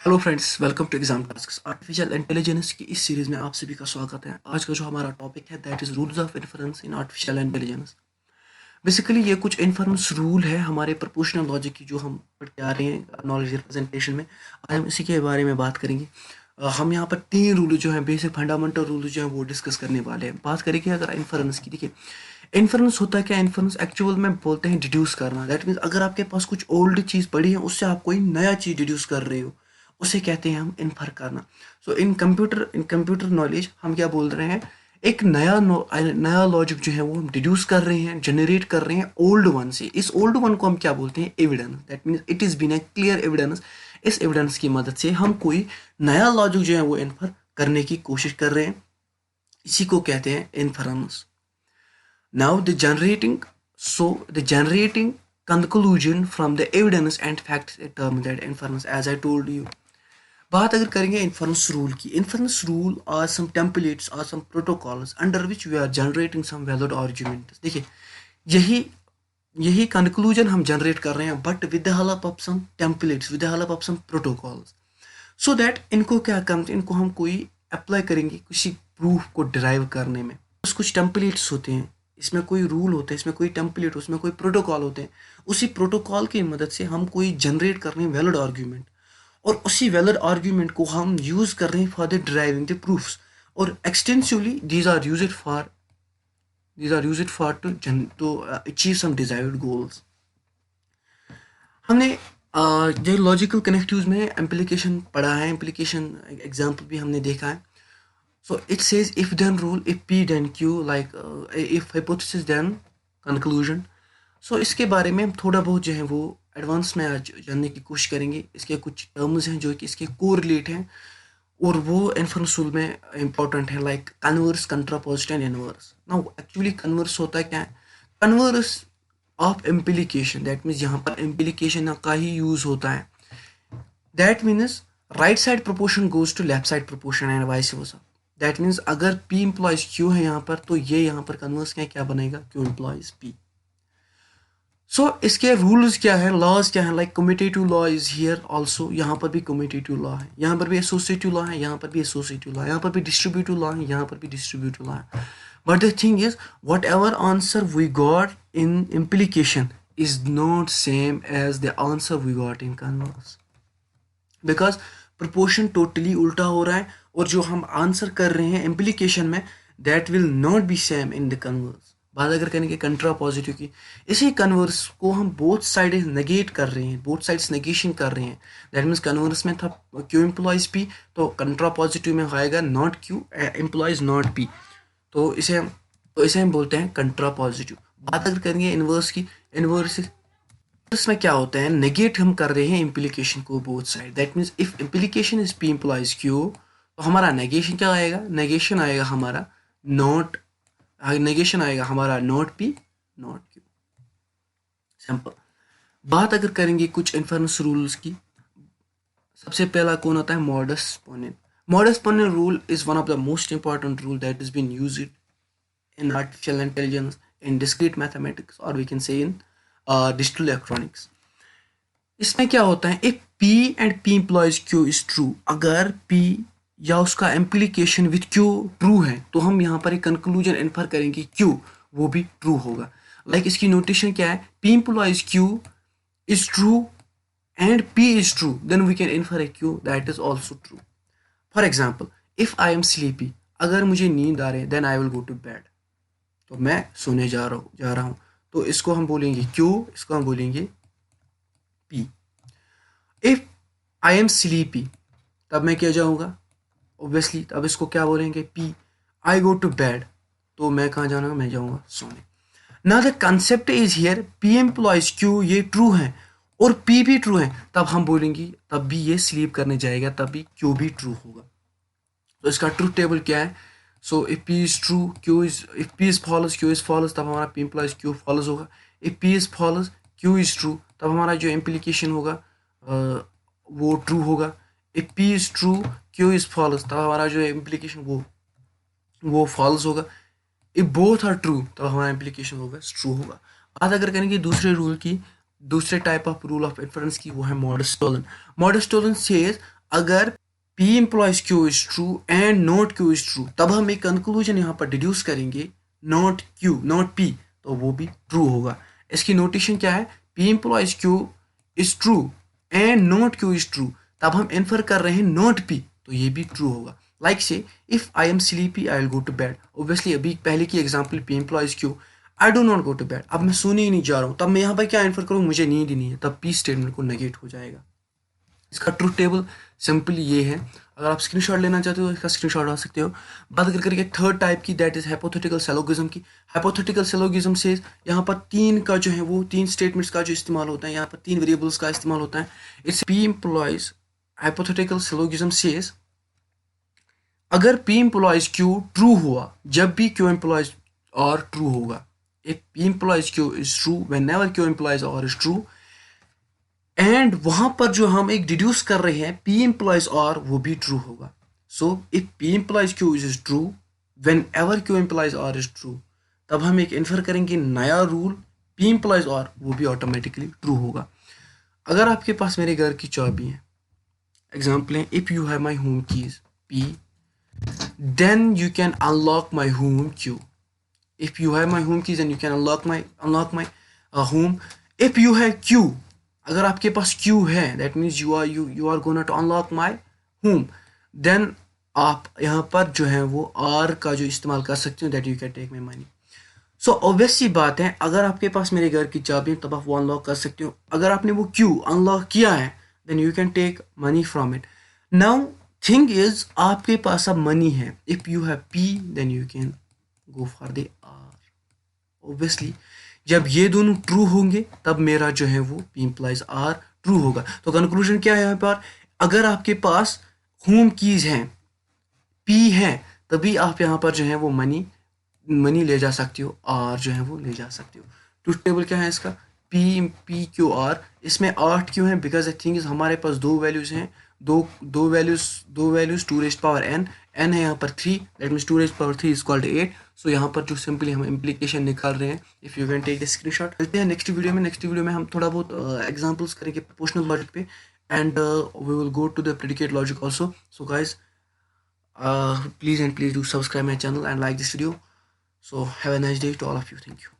Hello friends, welcome to exam tasks. Artificial intelligence की इस series में आप सभी का स्वागत है। आज का जो हमारा टॉपिक है that is rules of inference in artificial intelligence. Basically ये कुछ इन्फरेंस रूल है हमारे प्रोपोर्शनल लॉजिक की जो हम पढ़ के आ रहे हैं नॉलेज रिप्रेजेंटेशन में। आज हम इसी के बारे में बात करेंगे। हम यहाँ पर तीन रूल जो हैं, बेसिक फंडामेंटल रूल जो हैं वो डिस्कस करने वाले हैं। बात करेंगे अगर इन्फरेंस की। देखिए, इन्फरेंस होता है क्या? इन्फरेंस एक्चुअल में बोलते हैं डिड्यूस करना। दैट मीन्स अगर आपके पास कुछ ओल्ड चीज़ पड़ी है उससे आप कोई नया चीज़ डिड्यूस कर रहे हो, उसे कहते हैं हम इन्फर करना। सो इन कंप्यूटर नॉलेज हम क्या बोल रहे हैं, एक नया लॉजिक जो है वो हम डिड्यूस कर रहे हैं, जनरेट कर रहे हैं ओल्ड वन से। इस ओल्ड वन को हम क्या बोलते हैं? Evidence. That means it is been a clear evidence. इस एविडेंस की मदद से हम कोई नया लॉजिक जो है वो इन्फर करने की कोशिश कर रहे हैं। इसी को कहते हैं inference. Now the generating conclusion from the evidence and facts term that inference, as I told you. बात अगर करेंगे इन्फरेंस रूल की, inference rule are some templates are some protocols under which we are generating some valid arguments. देखिए, यही यही conclusion हम generate कर रहे हैं, but with the help of some templates, with the help of some protocols. So that इनको क्या करते हैं, इनको हम कोई अप्लाई करेंगे किसी प्रूफ को डिराइव करने में। कुछ टेम्पलेट्स होते हैं, इसमें कोई रूल होते हैं, इसमें कोई टेम्पलेट, उसमें कोई प्रोटोकॉल होते हैं। उसी प्रोटोकॉल की मदद से हम कोई जनरेट कर रहे हैं वैलिड आर्ग्यूमेंट, और उसी वैलिड आर्ग्यूमेंट को हम यूज़ कर रहे हैं for the deriving the proofs. और extensively these are used for to achieve some desired goals. हमने जो लॉजिकल कनेक्टिव्स में इम्प्लीकेशन पढ़ा है, इम्प्लीकेशन एग्जाम्पल भी हमने देखा है। So it says if then rule, if P then Q, like if hypothesis then conclusion. So इसके बारे में हम थोड़ा बहुत जो है वो एडवांस में आज जानने की कोशिश करेंगे। इसके कुछ टर्म्स हैं जो कि इसके कोरिलेट हैं, और वो इन्फरेंस रूल में इंपॉर्टेंट है, like converse, contrapositive and inverse. Now actually converse होता है क्या है? Converse of implication, that means यहाँ पर इम्प्लीकेशन का ही यूज होता है। That means right side proposition goes to left side proposition and vice versa. That means अगर P इम्प्लॉइज Q है यहाँ पर, तो ये यहाँ पर कन्वर्स क्या बनेगा? Q employees P। सो इसके रूल्स क्या है, लॉज क्या है? Like commutative law is here also. यहाँ पर भी कम्यूटेटिव लॉ है, यहाँ पर भी एसोसिएटिव लॉ है, यहाँ पर भी एसोसिएटिव लॉ है, यहाँ पर भी डिस्ट्रीब्यूटिव लॉ है, यहाँ पर भी डिस्ट्रीब्यूटिव लॉ है। But the thing is, whatever answer we got in implication is not same as the answer we got in converse, because proportion totally उल्टा हो रहा है, और जो हम आंसर कर रहे हैं इम्प्लीकेशन में, that will not be same in the converse. बात अगर करेंगे कंट्रा पॉजिटिव की, इसी कन्वर्स को हम बोथ साइड नेगेट कर रहे हैं, बोथ साइड्स नेगेशन कर रहे हैं। दैट मीन्स कन्वर्स में था Q इम्प्लॉइज P, तो कंट्रा पॉजिटिव में आएगा not Q employees not P। तो इसे हम बोलते हैं कंट्रा पॉजिटिव। बात अगर करेंगे इनवर्स की, इनवर्स इसमें क्या होता है, नेगेट हम कर रहे हैं इम्प्लीकेशन को both side. That means if implication is P implies Q, तो हमारा नेगेशन क्या आएगा? नेगेशन आएगा हमारा not P not Q। Simple. बात अगर करेंगे कुछ इन्फरेंस रूल्स की, सबसे पहला कौन आता है? Modus ponens. Modus ponens rule is one of the most important rule that is been used in artificial intelligence, in discrete mathematics, or we can say in digital electronics. इसमें क्या होता है, if P and P implies Q is true, अगर P या उसका implication with Q true है, तो हम यहाँ पर एक conclusion infer करेंगे Q वो भी true होगा। Like इसकी notation क्या है? P implies Q is true and P is true, then we can infer a Q that is also true. For example, if I am sleepy, अगर मुझे नींद आ रही है, then I will go to bed, तो मैं सोने जा रहा हूँ, तो इसको हम बोलेंगे Q, इसको हम बोलेंगे P। If I am sleepy, तब मैं क्या जाऊँगा? ऑब्वियसली तब इसको क्या बोलेंगे? P। I go to bed, तो मैं कहाँ जाऊँगा? मैं जाऊँगा सोने। ना the concept is here, P implies Q ये ट्रू है और P भी ट्रू है, तब हम बोलेंगे तब भी ये स्लीप करने जाएगा, तब भी Q भी ट्रू होगा। तो इसका ट्रूथ टेबल क्या है? So if P is true, if P is false, Q is false, तब हमारा P implies Q false होगा। if P is false, Q is true, तब हमारा जो implication होगा वो true होगा। if P is true, Q is false, तब हमारा जो implication वो false होगा। if both are true, तब हमारा implication होगा true होगा। बात अगर करेंगे दूसरे रूल की, दूसरे type of rule of inference की, वो है modus Tollens. Modus Tollens says अगर P implies Q is true and not Q is true, तब हम एक कंक्लूजन यहाँ पर डिड्यूस करेंगे not Q, not P, तो वो भी ट्रू होगा. इसकी नोटेशन क्या है? P implies Q is true and not Q is true, तब हम इन्फर कर रहे हैं not P, तो ये भी ट्रू होगा. Like say if I am sleepy I will go to bed. Obviously अभी पहले की example P implies Q, I do not go to bed, अब मैं सोने ही नहीं जा रहा हूँ, तब मैं यहाँ पर क्या इन्फर करूँ? मुझे नींद ही नहीं है, तब P स्टेटमेंट को नेगेट हो जाएगा. इसका ट्रूथ टेबल सिंपली ये है. अगर आप स्क्रीनशॉट लेना चाहते हो इसका स्क्रीनशॉट आ सकते हो. बात अगर करके थर्ड टाइप की, दैट इज हाइपोथेटिकल सिलोगिज्म की. हाइपोथेटिकल सिलोगिज्म से यहाँ पर तीन का जो है वो तीन स्टेटमेंट्स का जो इस्तेमाल होता है, यहाँ पर तीन वेरिएबल्स का इस्तेमाल होता है. It's P implies, hypothetical syllogism says अगर P implies Q ट्रू हुआ, जब भी Q implies R ट्रू होगा. If P implies Q is true whenever Q implies R is true, and वहां पर जो हम एक डिड्यूस कर रहे हैं P implies R, वो भी ट्रू होगा. So if P implies Q is true whenever Q implies R is true, तब हम एक इन्फर करेंगे नया रूल P implies R, वो भी ऑटोमेटिकली ट्रू होगा. अगर आपके पास मेरे घर की चाबी है, एग्जाम्पल है if you have my home keys P, then you can unlock my home Q. If you have my home keys and you can unlock my home. If you have Q, अगर आपके पास Q है, that means you are gonna to unlock my home, then आप यहाँ पर जो है वो R का जो इस्तेमाल कर सकते हो, that you can take my money. So obvious सी बात है, अगर आपके पास मेरे घर की चाबी है तब आप वो अनलॉक कर सकते हो. अगर आपने वो Q अनलॉक किया है, then you can take money from it. Now thing is आपके पास अब मनी है. If you have P, then you can go for the R. Obviously जब ये दोनों ट्रू होंगे तब मेरा जो है वो P implies R ट्रू होगा. तो कंक्लूजन क्या है यहाँ पर? अगर आपके पास होम कीज हैं, P है, तभी आप यहाँ पर जो है वो मनी ले जा सकते हो, R जो है वो ले जा सकते हो. ट्रूथ टेबल क्या है इसका? P Q R. इसमें 8 क्यों है? बिकॉज द थिंग इज हमारे पास दो वैल्यूज हैं, दो वैल्यूज 2 रेज़्ड पावर n है यहाँ पर 3, that means 2 raised power 3 is equal to 8. So यहाँ पर जो सिंपली हम इम्प्लीकेशन निकाल रहे हैं, if you can take the screenshot. चलते हैं नेक्स्ट वीडियो में हम थोड़ा बहुत एग्जांपल्स करेंगे प्रोपोर्शनल लॉजिक पे, and we will go to the predicate logic also. So guys, please do subscribe my channel and like this video. So have a nice day to all of you. Thank you.